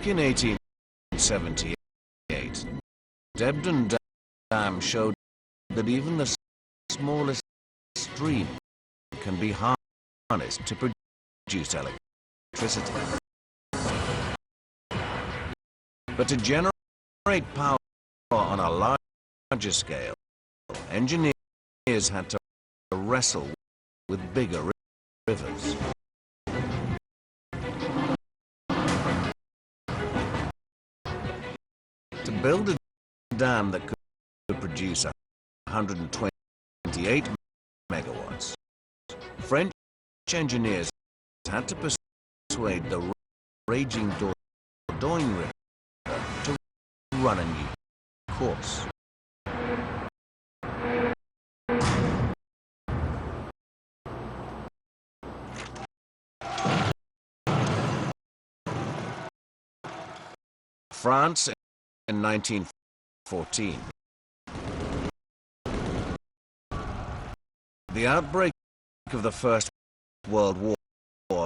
in 1878, Debden Dam showed that even the smallest stream can be harnessed to produce electricity. But to generate power on a larger scale, engineers had to wrestle with bigger rivers. To build a dam that could produce 128 megawatts, French engineers had to persuade the raging Dordogne River to run a new course. France in 1914. The outbreak of the First World War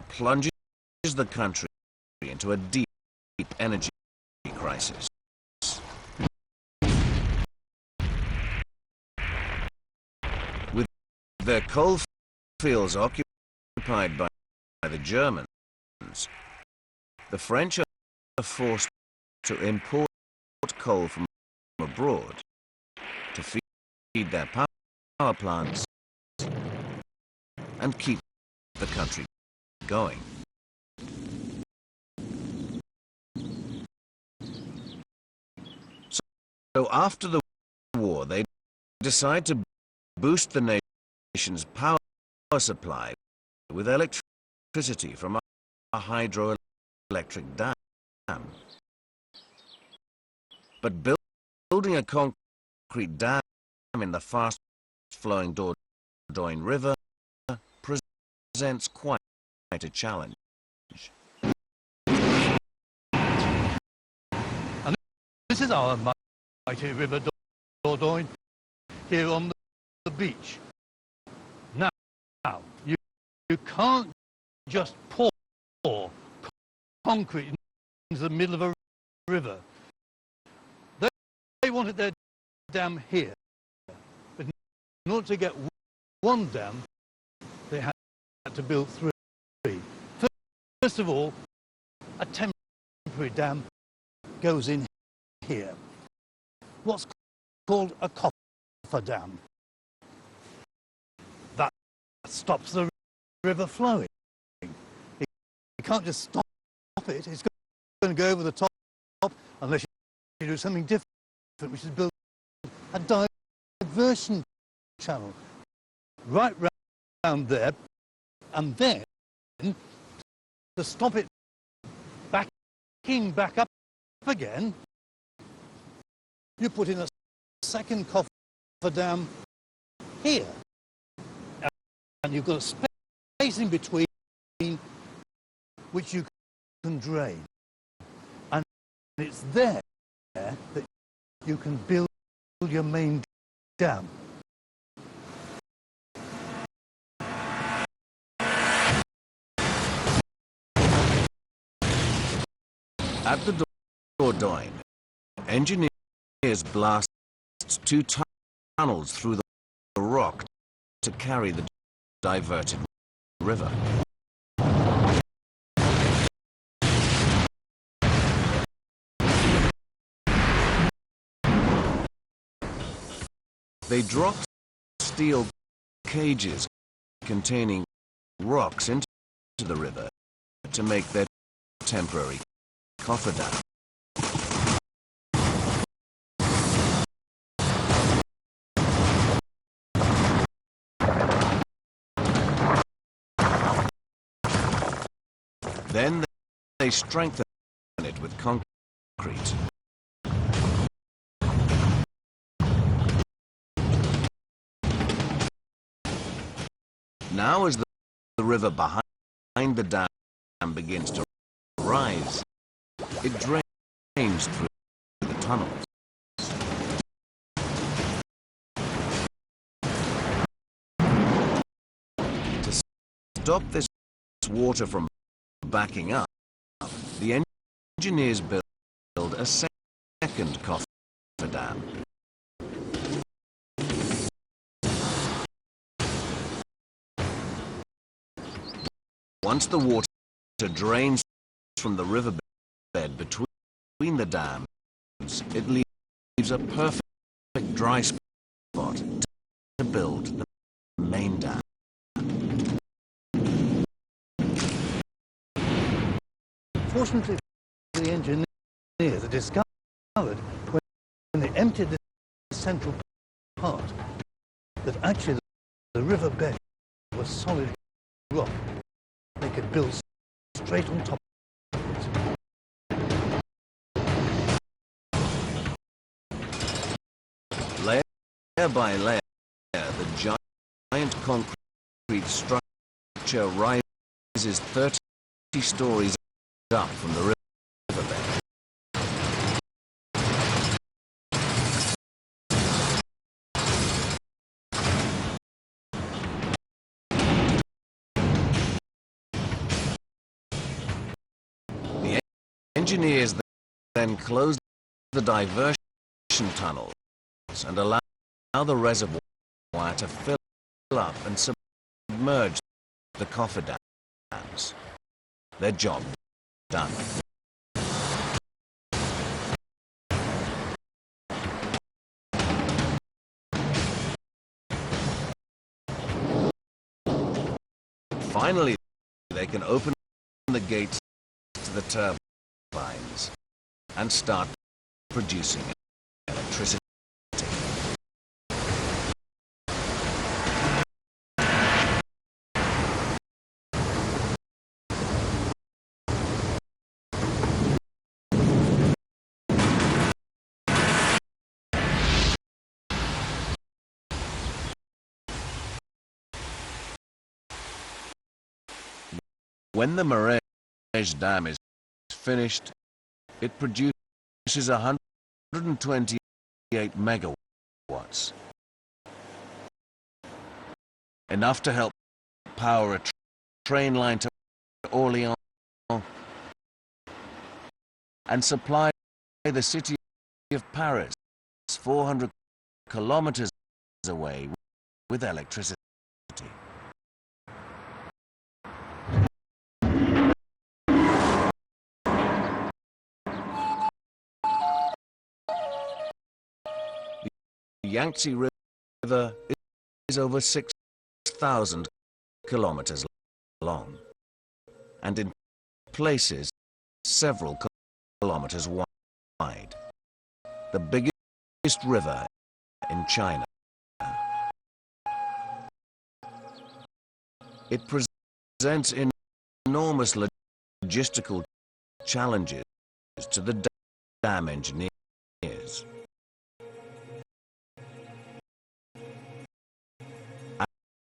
plunges the country into a deep energy crisis. With their coal fields occupied by the Germans, the French are forced to import coal from abroad to feed their power plants and keep the country going. So after the war, they decide to boost the nation's power supply with electricity from a hydroelectric dam. But building a concrete dam in the fast-flowing Dordogne River presents quite a challenge. And this is our mighty river Dordogne, here on the beach. Now you can't just pour concrete into the middle of a river. They wanted their dam here, but in order to get one dam, they had to build three. First of all, a temporary dam goes in here, what's called a cofferdam. That stops the river flowing. You can't just stop it, it's going to go over the top unless you do something different, which is build a diversion channel right round there, and then to stop it backing back up again, you put in a second cofferdam here, and you've got a space in between which you can drain, and it's there that you can build your main dam. At the Dordogne, engineers blast 2 tunnels through the rock to carry the diverted river. They drop steel cages containing rocks into the river to make their temporary cofferdam. Then they strengthen it with concrete. Now as the river behind the dam begins to rise, it drains through the tunnels. To stop this water from backing up, the engineers build a second coffer dam. Once the water drains from the riverbed between the dams, it leaves a perfect dry spot to build the main dam. Fortunately for the engineers, they discovered when they emptied the central part that actually the riverbed was solid rock. They could build straight on top of it. Layer by layer, the giant concrete structure rises 30 stories up from the riverbed. The engineers then close the diversion tunnels and allow the reservoir to fill up and submerge the coffer dams. Their job done. Finally, they can open the gates to the turbines and start producing electricity. When the Mirage Dam is finished, it produces 128 megawatts. Enough to help power a train line to Orléans and supply the city of Paris, 400 kilometers away, with electricity. The Yangtze River is over 6,000 kilometers long, and in places several kilometers wide. The biggest river in China. It presents enormous logistical challenges to the dam engineers.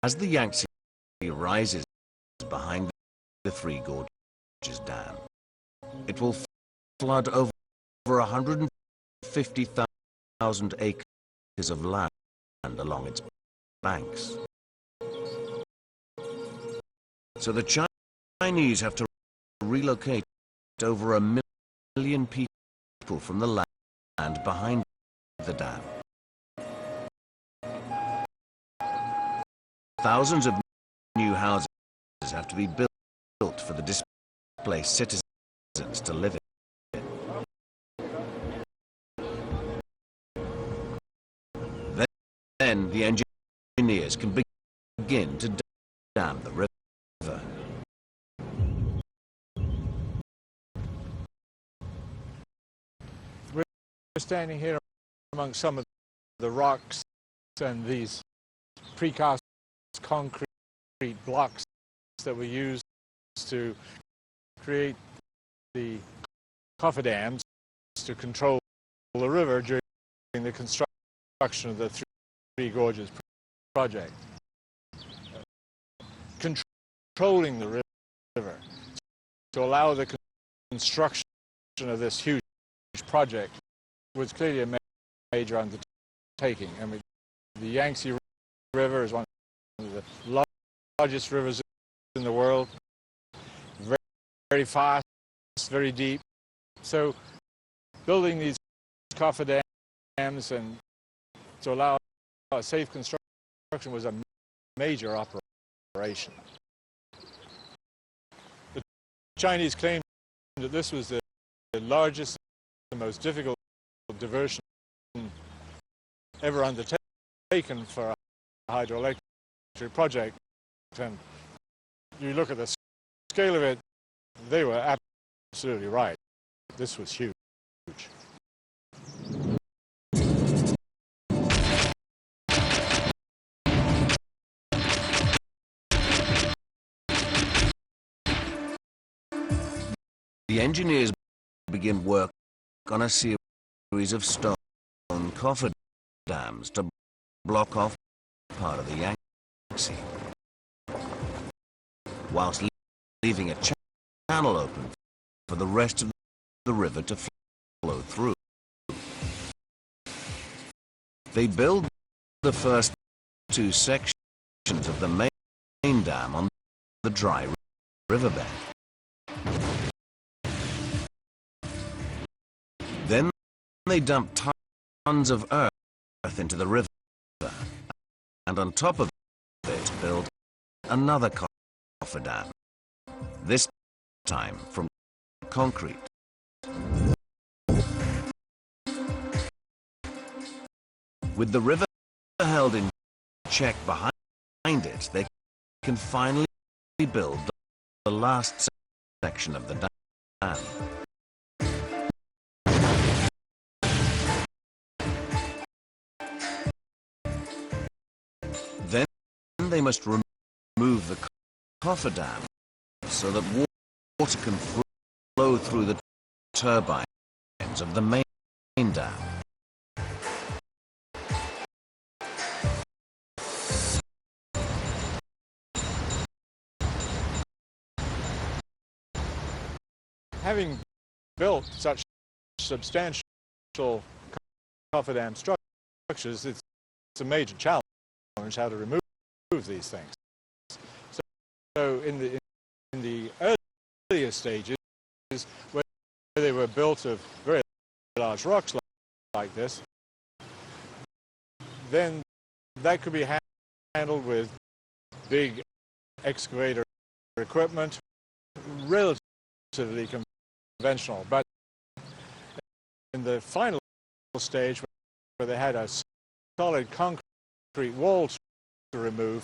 As the Yangtze rises behind the Three Gorges Dam, it will flood over 150,000 acres of land along its banks. So the Chinese have to relocate over 1 million people from the land behind the dam. Thousands of new houses have to be built for the displaced citizens to live in. Then the engineers can begin to dam the river. We're standing here among some of the rocks and these precast concrete blocks that we use to create the cofferdams to control the river during the construction of the Three Gorges project. Controlling the river to allow the construction of this huge project was clearly a major undertaking. I mean, the Yangtze River is one of the largest rivers in the world, very, very fast, very deep, So building these coffer dams and to allow safe construction was a major operation. The Chinese claimed that this was the largest, the most difficult diversion ever undertaken for a hydroelectric project. And you look at the scale of it, they were absolutely right. This was huge. The engineers begin work on a series of stone coffer dams to block off part of the Yangtze, whilst leaving a channel open for the rest of the river to flow through. They build the first two sections of the main dam on the dry riverbed. Then they dump tons of earth into the river, and on top of it build another coffer dam, this time from concrete. With the river held in check behind it, they can finally build the last section of the dam. Then they must remove the cofferdam so that water can flow through the turbines of the main dam. Having built such substantial cofferdam structures, it's a major challenge how to remove these things. So in the earlier stages, where they were built of very large rocks like this, then that could be handled with big excavator equipment, relatively conventional. But in the final stage, where they had a solid concrete wall to remove,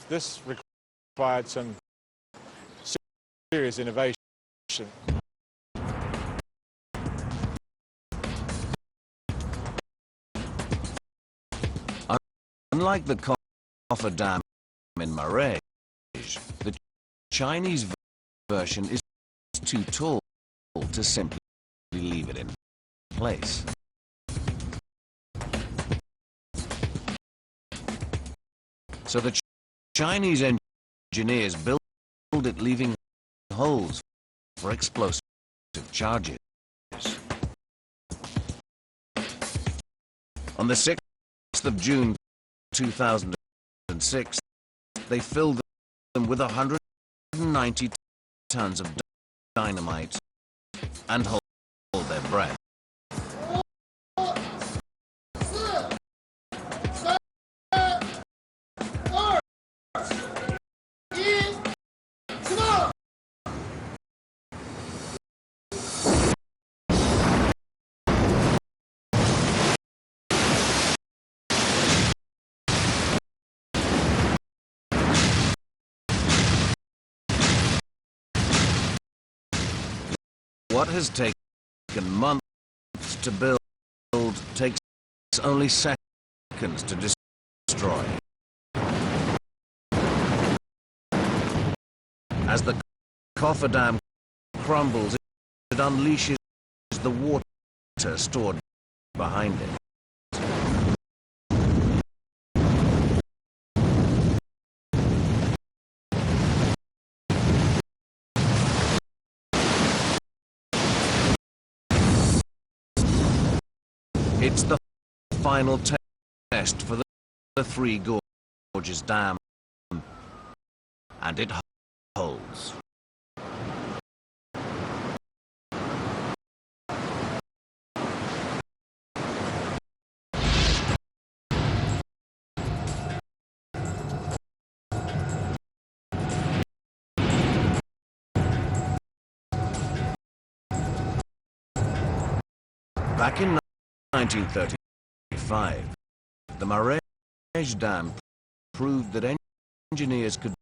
this required some serious innovation. Unlike the coffer dam in Marais, the Chinese version is too tall to simply leave it in place. So the Chinese engineers built it, leaving holes for explosive charges. On the 6th of June 2006, they filled them with 190 tons of dynamite and hold their breath. What has taken months to build takes only seconds to destroy. As the cofferdam crumbles, it unleashes the water stored behind it. It's the final test for the Three Gorges Dam, and it holds. Back in 1935, the Marais Dam proved that engineers could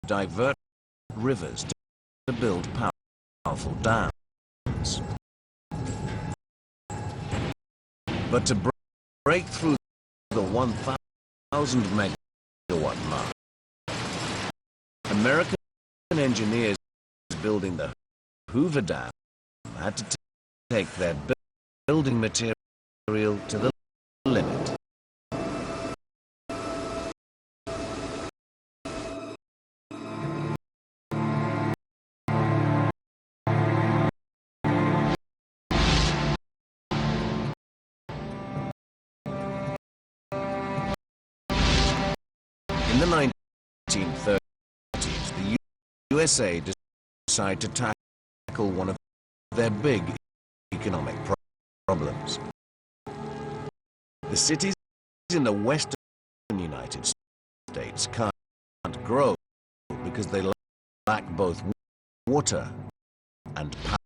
divert rivers to build powerful dams. But to break through the 1,000 megawatt mark, American engineers building the Hoover Dam had to take their building material to the limit. In the 1930s, the USA decided to tackle one of their big economic problems. The cities in the western United States can't grow because they lack both water and power.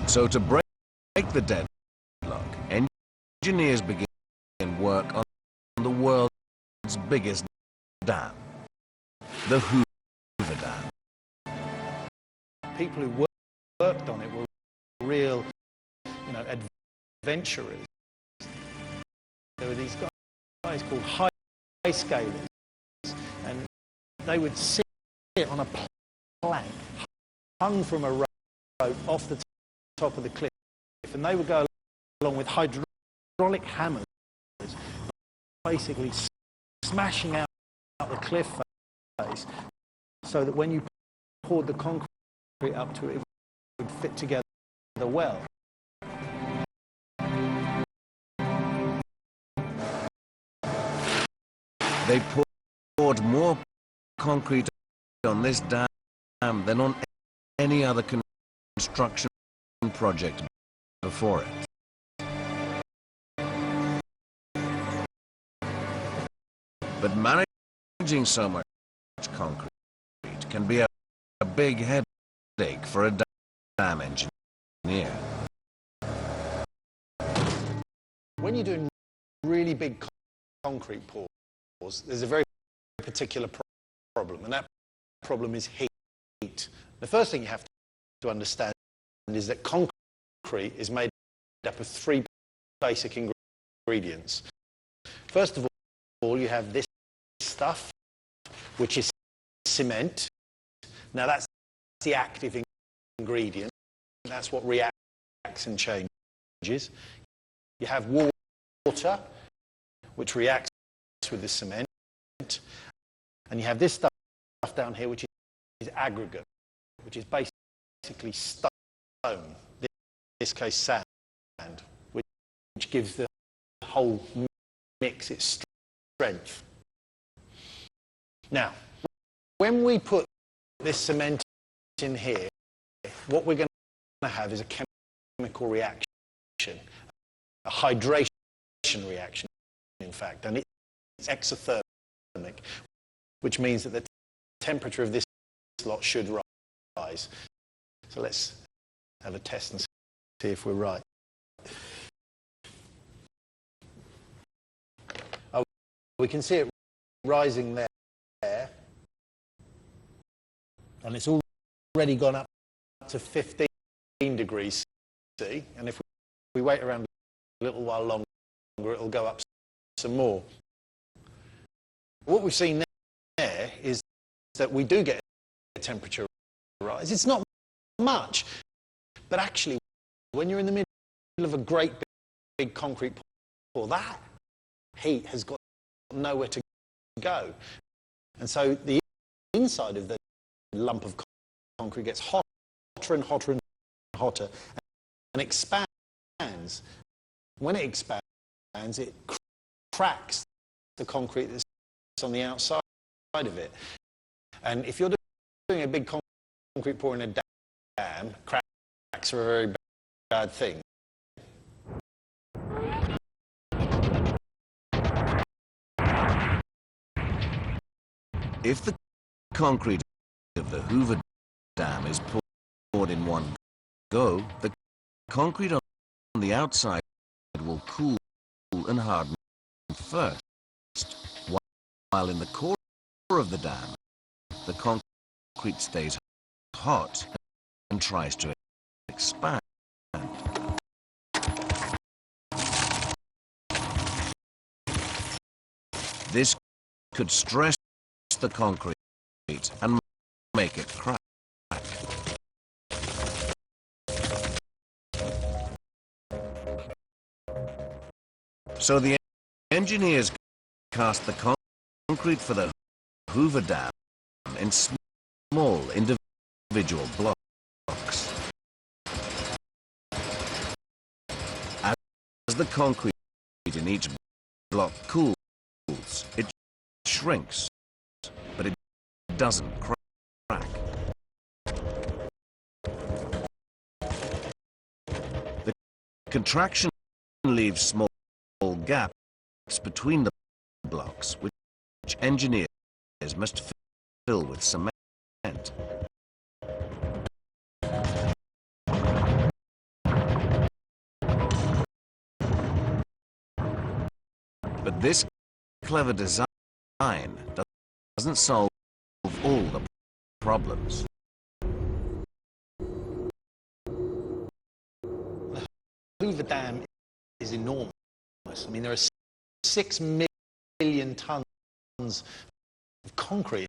So to break the deadlock, engineers began work on the world's biggest dam, the Hoover Dam. People who worked on it were real, adventurers. There were these guys called high scalers, and they would sit on a plank hung from a rope off the top of the cliff, and they would go along with hydraulic hammers, basically smashing out the cliff face, so that when you poured the concrete up to it, it would fit together well. They poured more concrete on this dam than on any other construction project before it. But managing so much concrete can be a big headache for a dam engineer. When you're doing really big concrete pours, there's a very particular problem, and that problem is heat. The first thing you have to understand is that concrete is made up of three basic ingredients. First of all, you have this stuff, which is cement. Now that's the active ingredient. That's what reacts and changes. You have water, which reacts with the cement. And you have this stuff down here, which is aggregate, which is basically stone, in this case sand, which gives the whole mix its strength. Now, when we put this cement in here, what we're going to have is a chemical reaction, a hydration reaction, in fact, and it's exothermic, which means that the temperature of this lot should rise. So let's have a test and see if we're right. Oh, we can see it rising there, and it's already gone up to 15 degrees C, and if we wait around a little while longer, it'll go up some more. What we've seen there is that we do get a temperature rise. It's not much, but actually, when you're in the middle of a great big concrete pour, that heat has got nowhere to go. And so the inside of the lump of concrete gets hotter and hotter and hotter and expands. When it expands, it cracks the concrete that's on the outside of it. And if you're doing a big concrete pour in a dam, cracks are a very bad thing. If the concrete of the Hoover Dam is poured in one go, the concrete on the outside will cool and harden first, while in the core of the dam, the concrete stays hot and tries to expand. This could stress the concrete and make it crack. So the engineers cast the concrete for the Hoover Dam in small individual blocks. As the concrete in each block cools, it shrinks, but it doesn't crack. The contraction leaves small gaps between the blocks, which engineers must fill with cement. But this clever design doesn't solve all the problems. The Hoover Dam is enormous. I mean, there are 6 million tons of concrete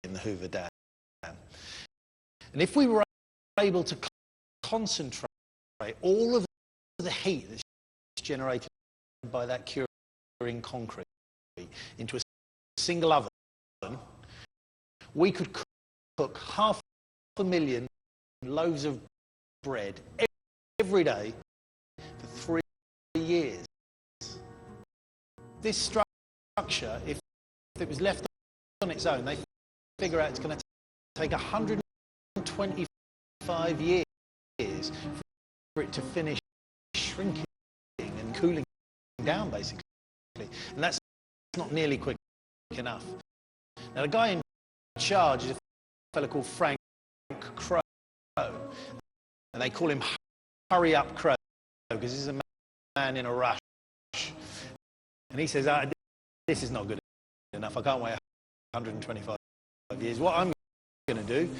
in the Hoover Dam. And if we were able to concentrate all of the heat that's generated by that curing concrete into a single oven, we could cook 500,000 loaves of bread every day for 3 years. This structure, if it was left on its own, they figure out it's going to take 125 years for it to finish shrinking and cooling down, basically. And that's not nearly quick enough. Now, the guy in charge is a fellow called Frank Crow, and they call him Hurry Up Crow because he's a man in a rush. And he says, this is not good enough. I can't wait 125 years. What I'm going to do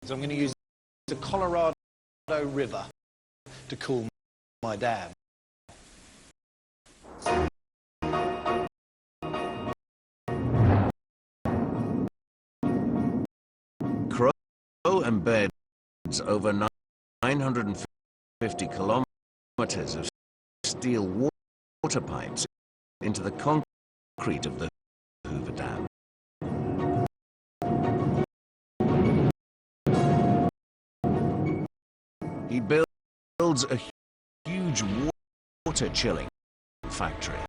is I'm going to use the Colorado River to cool my dam. Crow embeds over 950 kilometers of steel water pipes into the concrete of the Hoover Dam. He builds a huge water chilling factory.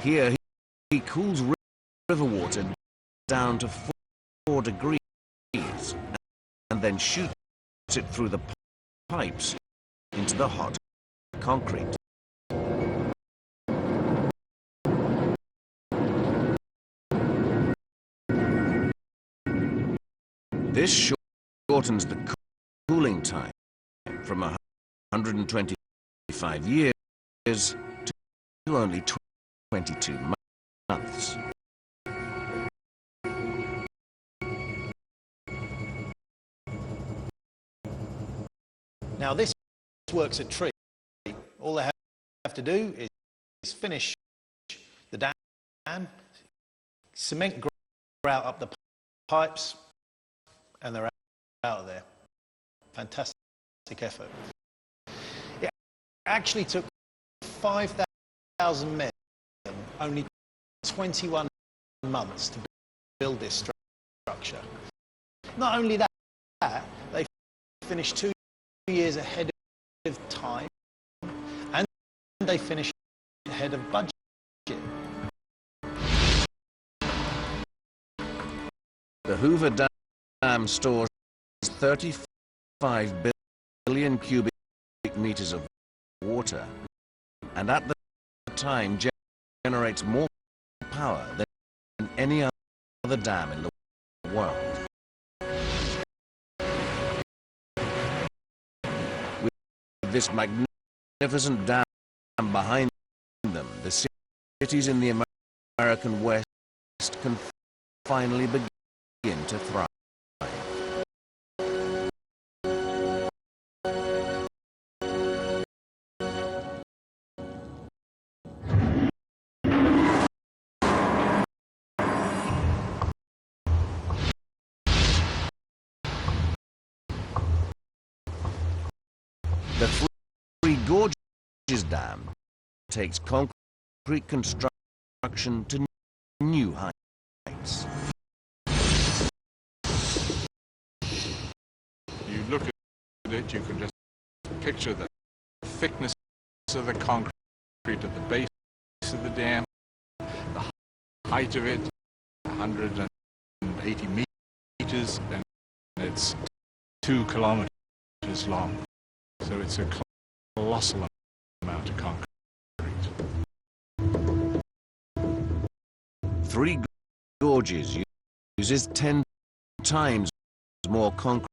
Here he cools river water down to 4 degrees and then shoots it through the pipes into the hot concrete. This shortens the cooling time from 125 years to only 22 months. Now, this works at Tree. All they have to do is finish the dam, cement grout up the pipes, and they're out of there. Fantastic effort. It actually took 5,000 men, only 21 months to build this structure. Not only that, they finished 2 years ahead of time, and they finished ahead of budget. The Hoover Dam stores 35 billion cubic meters of water, and at the time generates more power than any other dam in the world. With this magnificent dam behind them, the cities in the American West can finally begin to thrive. The Three Gorges Dam takes concrete construction to new heights. You look at it, you can just picture the thickness of the concrete at the base of the dam, the height of it, 180 meters, and it's 2 kilometers long. So it's a colossal amount of concrete. Three Gorges uses 10 times more concrete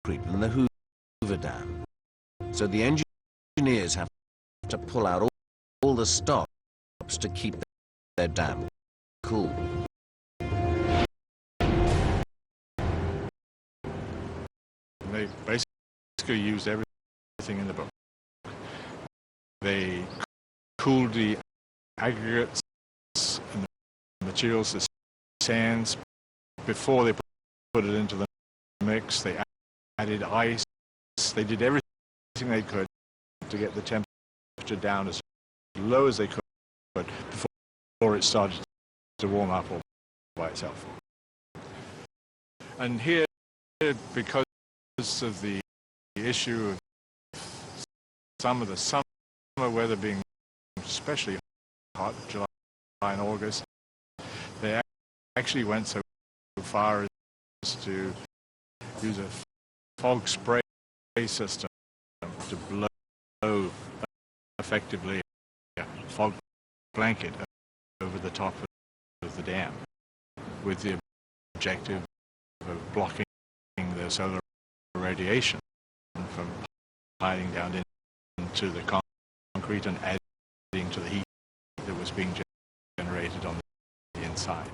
than the Hoover Dam. So the engineers have to pull out all the stops to keep their dam cool. They basically used everything in the book. They cooled the aggregates and the materials, the sands, before they put it into the mix. They added ice. They did everything they could to get the temperature down as low as they could before it started to warm up all by itself. And here, because of the issue of some of the summer weather being especially hot, July and August, they actually went so far as to use a fog spray system to blow effectively a fog blanket over the top of the dam, with the objective of blocking the solar radiation from piling down into the concrete and adding to the heat that was being generated on the inside.